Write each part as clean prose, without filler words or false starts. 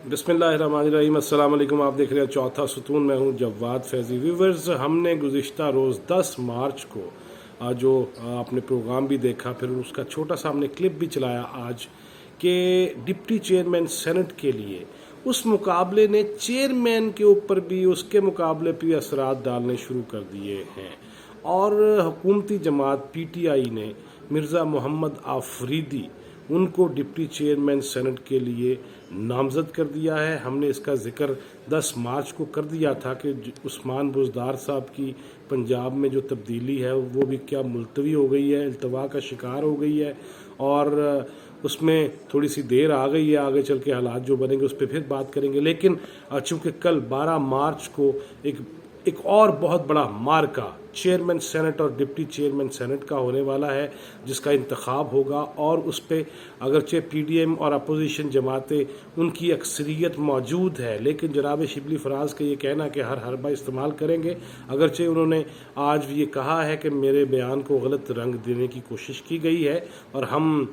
बिस्मिल्लाहिर्रहमानिर्रहीम। अस्सलाम वालेकुम। आप देख रहे हैं चौथा सुतून। मैं हूं जवाद फैज़ी। व्यूवर्स, हमने गुज़िश्ता रोज़ 10 मार्च को जो आपने प्रोग्राम भी देखा, फिर उसका छोटा सा हमने क्लिप भी चलाया आज कि डिप्टी चेयरमैन सेनेट के लिए उस मुकाबले ने चेयरमैन के ऊपर भी उसके मुकाबले भी असरात डालने शुरू कर दिए हैं। और हुकूमती जमात PTI ने मिर्ज़ा मोहम्मद आफरीदी उनको डिप्टी चेयरमैन सेनेट के लिए नामज़द कर दिया है। हमने इसका ज़िक्र 10 मार्च को कर दिया था कि उस्मान बुज़दार साहब की पंजाब में जो तब्दीली है वो भी क्या मुलतवी हो गई है, इल्तवा का शिकार हो गई है, और उसमें थोड़ी सी देर आ गई है। आगे चल के हालात जो बनेंगे उस पर फिर बात करेंगे। लेकिन चूँकि कल 12 मार्च को एक और बहुत बड़ा मार्का चेयरमैन सेनेट और डिप्टी चेयरमैन सेनेट का होने वाला है, जिसका इंतखाब होगा, और उस पर अगरचे PDM और अपोजिशन जमातें उनकी अक्सरियत मौजूद है, लेकिन जनाब शिबली फराज का ये कहना कि हर हरबा इस्तेमाल करेंगे। अगरचे उन्होंने आज ये कहा है कि मेरे बयान को गलत रंग देने की कोशिश की गई है और हम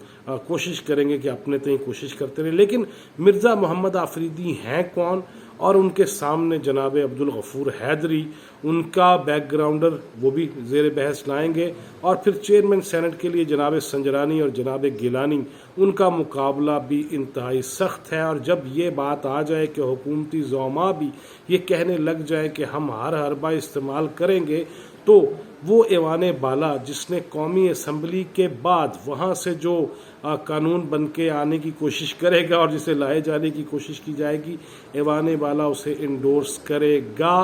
कोशिश करेंगे कि अपने तय कोशिश करते रहें। लेकिन मिर्ज़ा मोहम्मद आफरीदी हैं कौन, और उनके सामने जनाब अब्दुल गफूर हैदरी, उनका बैकग्राउंडर, वो भी ज़ेर बहस लाएंगे। और फिर चेयरमैन सेनेट के लिए जनाब संजरानी और जनाब गिलानी, उनका मुकाबला भी इंतहाई सख्त है। और जब ये बात आ जाए कि हुकूमती ज़ौमा भी ये कहने लग जाए कि हम हर हरबा इस्तेमाल करेंगे, तो वो ऐवान बाला जिसने कौमी असम्बली के बाद वहाँ से जो कानून बन के आने की कोशिश करेगा और जिसे लाए जाने की कोशिश की जाएगी, ऐवान बाला उसे इंडोर्स करेगा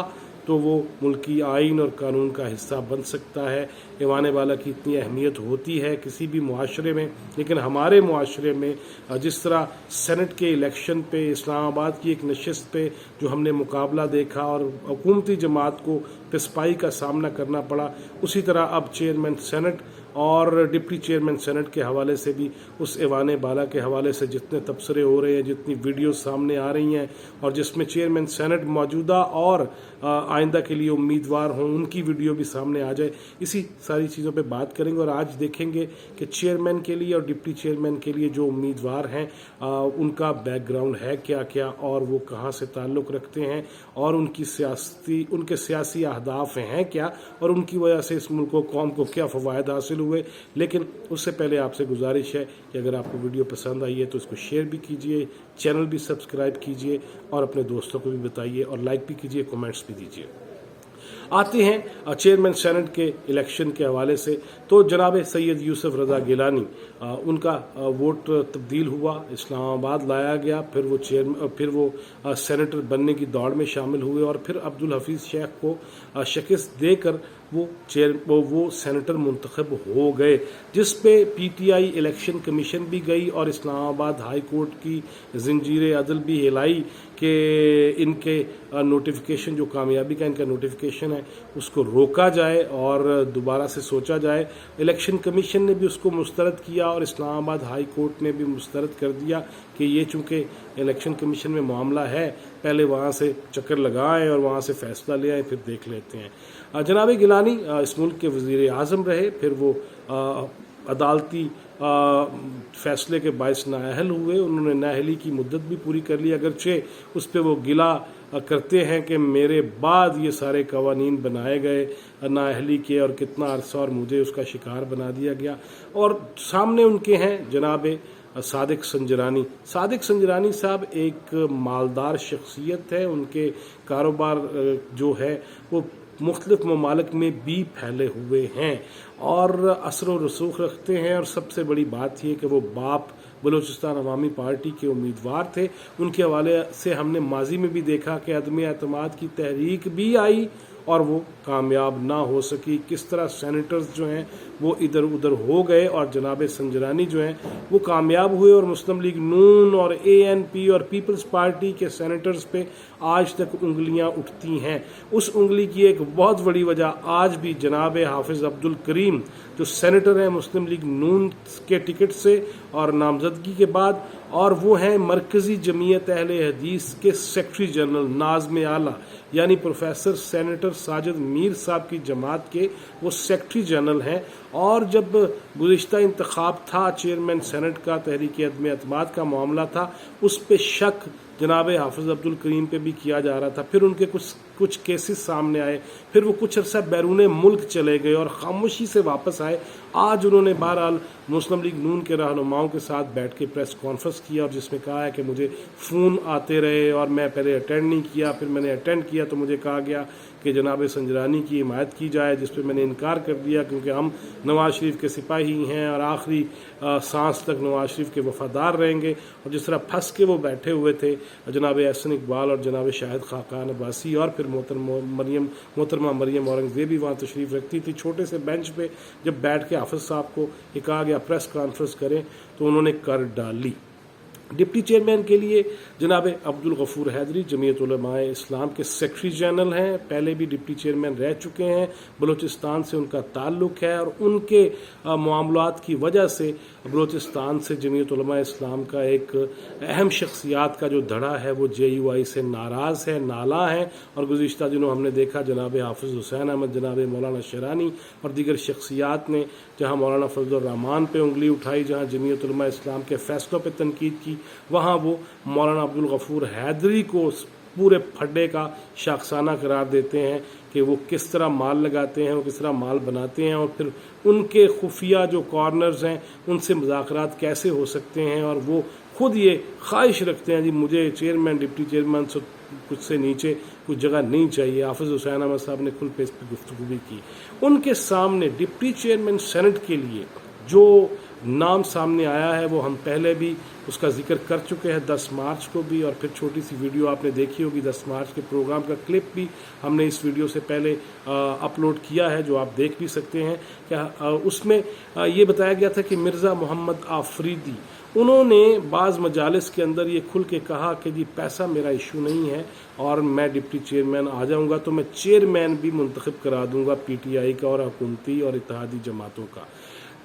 तो वो मुल्की आइन और कानून का हिस्सा बन सकता है। ऐवान बाला की इतनी अहमियत होती है किसी भी मुआशरे में, लेकिन हमारे मुआशरे में जिस तरह सेनेट के इलेक्शन पे इस्लामाबाद की एक नशिस्त पे जो हमने मुकाबला देखा और हुकूमती जमात को पिसपाई का सामना करना पड़ा, उसी तरह अब चेयरमैन सेनेट और डिप्टी चेयरमैन सेनेट के हवाले से भी उस ऐवान बाला के हवाले से जितने तबसरे हो रहे हैं, जितनी वीडियो सामने आ रही हैं, और जिसमें चेयरमैन सेनेट मौजूदा और आइंदा के लिए उम्मीदवार हों, उनकी वीडियो भी सामने आ जाए, इसी सारी चीज़ों पे बात करेंगे। और आज देखेंगे कि चेयरमैन के लिए और डिप्टी चेयरमैन के लिए जो उम्मीदवार हैं उनका बैकग्राउंड है क्या क्या, और वो कहाँ से ताल्लुक़ रखते हैं, और उनके सियासी अहदाफ हैं क्या, और उनकी वजह से इस मुल्क को, कौम को क्या फ़वायद हासिल हुए। लेकिन उससे पहले आपसे गुजारिश है कि अगर आपको वीडियो पसंद आई है तो इसको शेयर भी कीजिए, चैनल भी सब्सक्राइब कीजिए, और अपने दोस्तों को भी बताइए, और लाइक भी कीजिए, कमेंट्स भी दीजिए। आते हैं चेयरमैन सेनेट के इलेक्शन के हवाले से, तो जनाब सैयद यूसुफ रज़ा गिलानी, उनका वोट तब्दील हुआ, इस्लामाबाद लाया गया, फिर वो सेनेटर बनने की दौड़ में शामिल हुए, और फिर अब्दुल हफीज़ शेख को शिकस्त देकर वो सेनेटर मुंतखब हो गए, जिस पे PTI इलेक्शन कमीशन भी गई और इस्लामाबाद हाई कोर्ट की जंजीर अदल भी हिलाई कि इनके नोटिफिकेशन, जो कामयाबी का इनका नोटिफिकेशन है, उसको रोका जाए और दोबारा से सोचा जाए। इलेक्शन कमीशन ने भी उसको मुस्तरद किया और इस्लामाबाद हाई कोर्ट ने भी मुस्तरद कर दिया कि ये चूँकि इलेक्शन कमीशन में मामला है, पहले वहाँ से चक्कर लगाएं और वहाँ से फ़ैसला ले आए, फिर देख लेते हैं। जनाब गिलानी इस मुल्क के वज़ीर आज़म रहे, फिर वो अदालती फ़ैसले के बायस नाअहल हुए। उन्होंने नाअहली की मुद्दत भी पूरी कर ली, अगरचे उस पर वो गिला करते हैं कि मेरे बाद ये सारे कवानीन बनाए गए नाअहली के, और कितना अरसा और मुझे उसका शिकार बना दिया गया। और सामने उनके हैं जनाब सादिक संजरानी। सादिक संजरानी साहब एक मालदार शख्सियत है, उनके कारोबार जो है वो मुख्तलिफ ममालिक में भी फैले हुए हैं और असर व रसूख रखते हैं। और सबसे बड़ी बात यह कि वो बाप बलूचिस्तान अवामी पार्टी के उम्मीदवार थे। उनके हवाले से हमने माजी में भी देखा कि अदम एतमाद की तहरीक भी आई और वो कामयाब ना हो सकी, किस तरह सेनेटर्स जो हैं वो इधर उधर हो गए, और जनाब संजरानी जो हैं वो कामयाब हुए, और मुस्लिम लीग नून और ANP और पीपल्स पार्टी के सेनेटर्स पे आज तक उंगलियां उठती हैं। उस उंगली की एक बहुत बड़ी वजह आज भी जनाब हाफिज़ अब्दुल करीम, जो सेनेटर हैं मुस्लिम लीग नून के टिकट से और नामजदगी के बाद, और वो हैं मरकज़ी जमीयत अहले हदीस के सेक्रेटरी जनरल नाज़्म आला, यानी प्रोफेसर सेनेटर साजिद मीर साहब की जमात के वो सेक्रेटरी जनरल हैं। और जब गुज़िश्ता इंतखाब था चेयरमैन सेनेट का, तहरीक अदम एतमाद का मामला था, उस पे शक जनाब हाफिज़ अब्दुल करीम पे भी किया जा रहा था, फिर उनके कुछ केसेस सामने आए, फिर वो कुछ अरसा बैरून मुल्क चले गए और खामोशी से वापस आए। आज उन्होंने बहरहाल मुस्लिम लीग नून के रहनुमाओं के साथ बैठ के प्रेस कॉन्फ्रेंस किया और जिसमें कहा है कि मुझे फ़ोन आते रहे और मैं पहले अटेंड नहीं किया, फिर मैंने अटेंड किया तो मुझे कहा गया कि जनाब संजरानी की हिमायत की जाए, जिस पे मैंने इनकार कर दिया क्योंकि हम नवाज शरीफ के सिपाही हैं और आखिरी सांस तक नवाज शरीफ के वफादार रहेंगे। और जिस तरह फंस के वो बैठे हुए थे जनाब एहसन इकबाल और जनाब शाहिद खाकान अब्बासी और फिर मोहतरमा मरियम औरंगज़ेबी वहाँ तशरीफ़ रखती थी, छोटे से बेंच पे जब बैठ के हाफिज़ साहब को ये कहा गया प्रेस कॉन्फ्रेंस करें तो उन्होंने कर डाली। डिप्टी चेयरमैन के लिए जनाब अब्दुल गफूर हैदरी जमीयत उलमाए इस्लाम के सेक्रेटरी जनरल हैं, पहले भी डिप्टी चेयरमैन रह चुके हैं, बलूचिस्तान से उनका ताल्लुक़ है और उनके मामलात की वजह से बलूचिस्तान से जमीयत उलमाए इस्लाम का एक अहम शख्सियात का जो धड़ा है वो JUI से नाराज़ है, नाला है। और गुज़िश्ता दिनों हमने देखा जनाब हाफिज़ हुसैन अहमद, जनाब मौलाना शरानी और दीगर शख्सियात ने जहाँ मौलाना फजलुर रहमान पे उंगली उठाई, जहाँ जमीयत उलमा इस्लाम के फ़ैसलों पे तनकीद की, वहाँ वो मौलाना अब्दुल गफूर हैदरी को पूरे फड्डे का शाखसाना करार देते हैं कि वो किस तरह माल लगाते हैं, वो किस तरह माल बनाते हैं और फिर उनके खुफिया जो कॉर्नर्स हैं उनसे मुज़ाकरात कैसे हो सकते हैं। और वो खुद ये ख्वाहिश रखते हैं जी मुझे चेयरमैन डिप्टी चेयरमैन से कुछ से नीचे कुछ जगह नहीं चाहिए। हाफिज़ हुसैन अहमद साहब ने खुल पे इस पर गुफ्तगू भी की। उनके सामने डिप्टी चेयरमैन सेनेट के लिए जो नाम सामने आया है वो हम पहले भी उसका जिक्र कर चुके हैं 10 मार्च को भी, और फिर छोटी सी वीडियो आपने देखी होगी 10 मार्च के प्रोग्राम का क्लिप भी हमने इस वीडियो से पहले अपलोड किया है जो आप देख भी सकते हैं। क्या उसमें ये बताया गया था कि मिर्ज़ा मोहम्मद आफरीदी उन्होंने बाज़ मजालिस के अंदर ये खुल के कहा कि जी पैसा मेरा इशू नहीं है और मैं डिप्टी चेयरमैन आ जाऊंगा तो मैं चेयरमैन भी मुंतखब करा दूंगा PTI का और हुकूमती और इत्तेहादी जमातों का।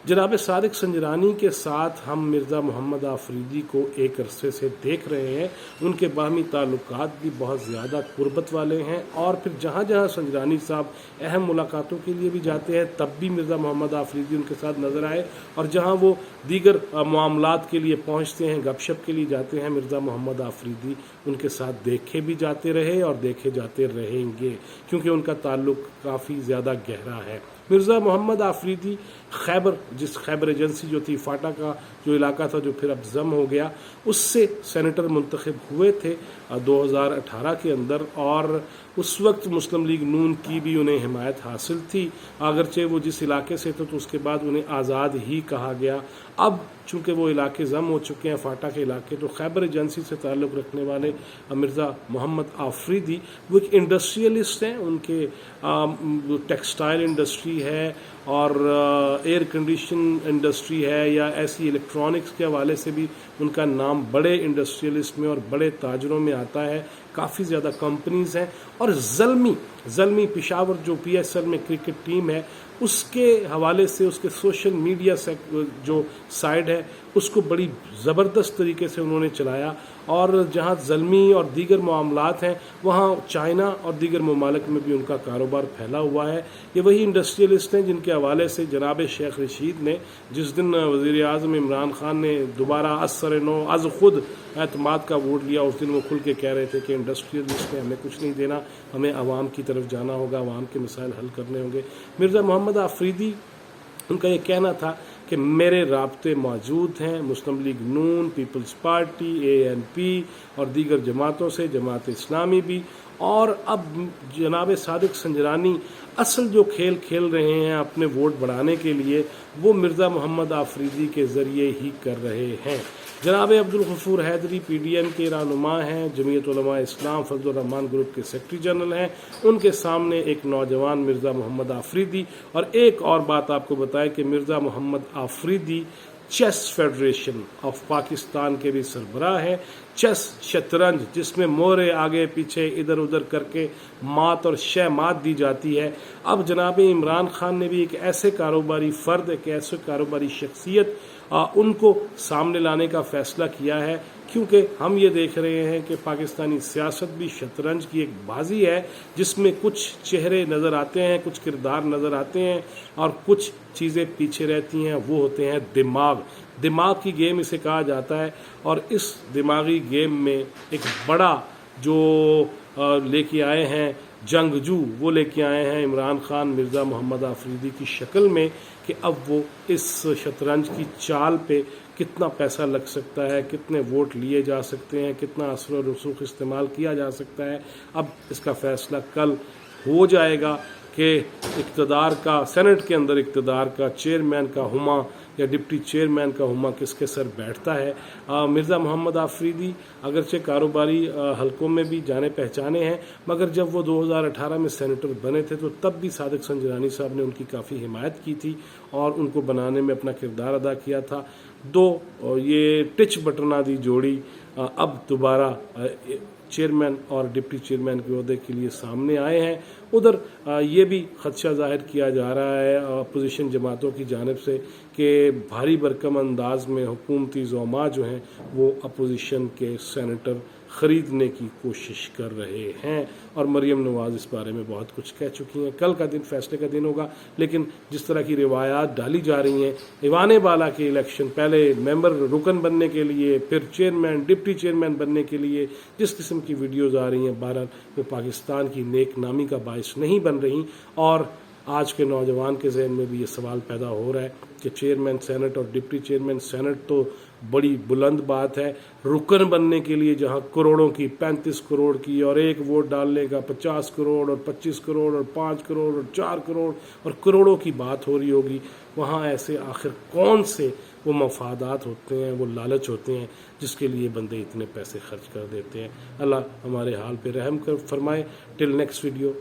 जनाब सादिक संजरानी के साथ हम मिर्ज़ा मोहम्मद आफरीदी को एक अरसे से देख रहे हैं, उनके बाहमी ताल्लुकात भी बहुत ज़्यादा कुर्बत वाले हैं और फिर जहाँ जहाँ संजरानी साहब अहम मुलाकातों के लिए भी जाते हैं तब भी मिर्ज़ा मोहम्मद आफरीदी उनके साथ नज़र आए, और जहाँ वो दीगर मामलात के लिए पहुँचते हैं, गपशप के लिए जाते हैं, मिर्ज़ा मोहम्मद आफरीदी उनके साथ देखे भी जाते रहे और देखे जाते रहेंगे क्योंकि उनका ताल्लुक़ काफ़ी ज़्यादा गहरा है। मिर्ज़ा मोहम्मद आफरीदी खैबर एजेंसी जो थी, फाटा का जो इलाका था जो फिर अब जम हो गया, उससे सेनेटर मुंतखब हुए थे 2018 के अंदर, और उस वक्त मुस्लिम लीग नून की भी उन्हें हिमायत हासिल थी, अगरचे वो जिस इलाके से थे तो उसके बाद उन्हें आज़ाद ही कहा गया। अब चूँकि वो इलाके जम हो चुके हैं, फाटा के इलाके, तो खैबर एजेंसी से ताल्लुक़ रखने वाले मिर्ज़ा मोहम्मद आफरीदी वो एक इंडस्ट्रियलिस्ट हैं, उनके टेक्सटाइल इंडस्ट्री है और एयर कंडीशन इंडस्ट्री है या ऐसी इलेक्ट्रॉनिक्स के हवाले से भी उनका नाम बड़े इंडस्ट्रियलिस्ट में और बड़े ताजरों में आता है। काफ़ी ज़्यादा कंपनीज़ हैं और ज़ल्मी पेशावर जो PSL में क्रिकेट टीम है उसके हवाले से उसके सोशल मीडिया से जो साइड है उसको बड़ी ज़बरदस्त तरीके से उन्होंने चलाया, और जहाँ ज़ल्मी और दीगर मामलात हैं वहाँ चाइना और दीगर ममालिक में भी उनका कारोबार फैला हुआ है। ये वही इंडस्ट्रियलिस्ट हैं जिनके हवाले से जनाब शेख रशीद ने जिस दिन वज़ीर आज़म इमरान खान ने दोबारा असर-ए-नौ अज़ खुद एतमाद का वोट लिया, उस दिन वो खुल के कह रहे थे कि इंडस्ट्रियलिस्ट ने हमें कुछ नहीं देना, हमें आवाम की तरफ जाना होगा, आवाम के मसाइल हल करने होंगे। मिर्ज़ा मोहम्मद आफरीदी उनका ये कहना था कि मेरे राब्ते मौजूद हैं मुस्लिम लीग नून, पीपल्स पार्टी, ANP और दीगर जमातों से, जमात इस्लामी भी, और अब जनाब सादिक संजरानी असल जो खेल खेल रहे हैं अपने वोट बढ़ाने के लिए वो मिर्ज़ा मोहम्मद आफरीदी के ज़रिए ही कर रहे हैं। जनाब अब्दुल गफूर हैदरी PDM के रहनुमा हैं, जमीयत उलमा इस्लाम फजलुर रहमान ग्रुप के सेक्रेटरी जनरल हैं, उनके सामने एक नौजवान मिर्ज़ा मोहम्मद आफरीदी। और एक और बात आपको बताएं कि Mirza Mohammad Afridi chess federation of Pakistan के भी सरबराह है। चेस शतरंज जिसमें मोहरे आगे पीछे इधर उधर करके मात और शह मात दी जाती है, अब जनाब इमरान खान ने भी एक ऐसे कारोबारी फ़र्द, एक ऐसे कारोबारी शख्सियत उनको सामने लाने का फ़ैसला किया है, क्योंकि हम ये देख रहे हैं कि पाकिस्तानी सियासत भी शतरंज की एक बाजी है जिसमें कुछ चेहरे नज़र आते हैं, कुछ किरदार नज़र आते हैं और कुछ चीज़ें पीछे रहती हैं, वो होते हैं दिमाग। दिमाग की गेम इसे कहा जाता है। और इस दिमागी गेम में एक बड़ा जो लेके आए हैं जंगजू, वो लेके आए हैं इमरान खान मिर्ज़ा मोहम्मद आफरीदी की शक्ल में कि अब वो इस शतरंज की चाल पे कितना पैसा लग सकता है, कितने वोट लिए जा सकते हैं, कितना असर और रसूख इस्तेमाल किया जा सकता है। अब इसका फैसला कल हो जाएगा कि इक़्तिदार का, सेनेट के अंदर इक़्तिदार का चेयरमैन का हुमा या डिप्टी चेयरमैन का हुमा किसके सर बैठता है। मिर्ज़ा मोहम्मद आफरीदी अगरचे कारोबारी हलकों में भी जाने पहचाने हैं, मगर जब वो 2018 में सेनेटर बने थे तो तब भी सादिक संजरानी साहब ने उनकी काफ़ी हिमायत की थी और उनको बनाने में अपना किरदार अदा किया था। ये टिच बटना दी जोड़ी अब दोबारा चेयरमैन और डिप्टी चेयरमैन के ओहदे के लिए सामने आए हैं। उधर ये भी खदशा जाहिर किया जा रहा है अपोजिशन जमातों की जानिब से कि भारी भरकम अंदाज में हुकूमती ज़ोमा जो हैं वो अपोजिशन के सेनेटर ख़रीदने की कोशिश कर रहे हैं। और मरीम नवाज़ इस बारे में बहुत कुछ कह चुकी हैं। कल का दिन फैसले का दिन होगा, लेकिन जिस तरह की रिवायात डाली जा रही हैं, ईवान बाला के इलेक्शन, पहले मेंबर रुकन बनने के लिए, फिर चेयरमैन डिप्टी चेयरमैन बनने के लिए जिस किस्म की वीडियोज़ आ रही हैं, बहरहाल वो पाकिस्तान की नेक नामी का बायस नहीं बन रही। और आज के नौजवान के जहन में भी ये सवाल पैदा हो रहा है कि चेयरमैन सेनेट और डिप्टी चेयरमैन सेनेट तो बड़ी बुलंद बात है, रुकन बनने के लिए जहां करोड़ों की, 35 करोड़ की, और एक वोट डालने का 50 करोड़ और 25 करोड़ और 5 करोड़ और 4 करोड़ और करोड़ों की बात हो रही होगी, वहाँ ऐसे आखिर कौन से वो मफादात होते हैं, वो लालच होते हैं जिसके लिए बंदे इतने पैसे खर्च कर देते हैं। अल्लाह हमारे हाल पे रहम कर फरमाए। Till next video.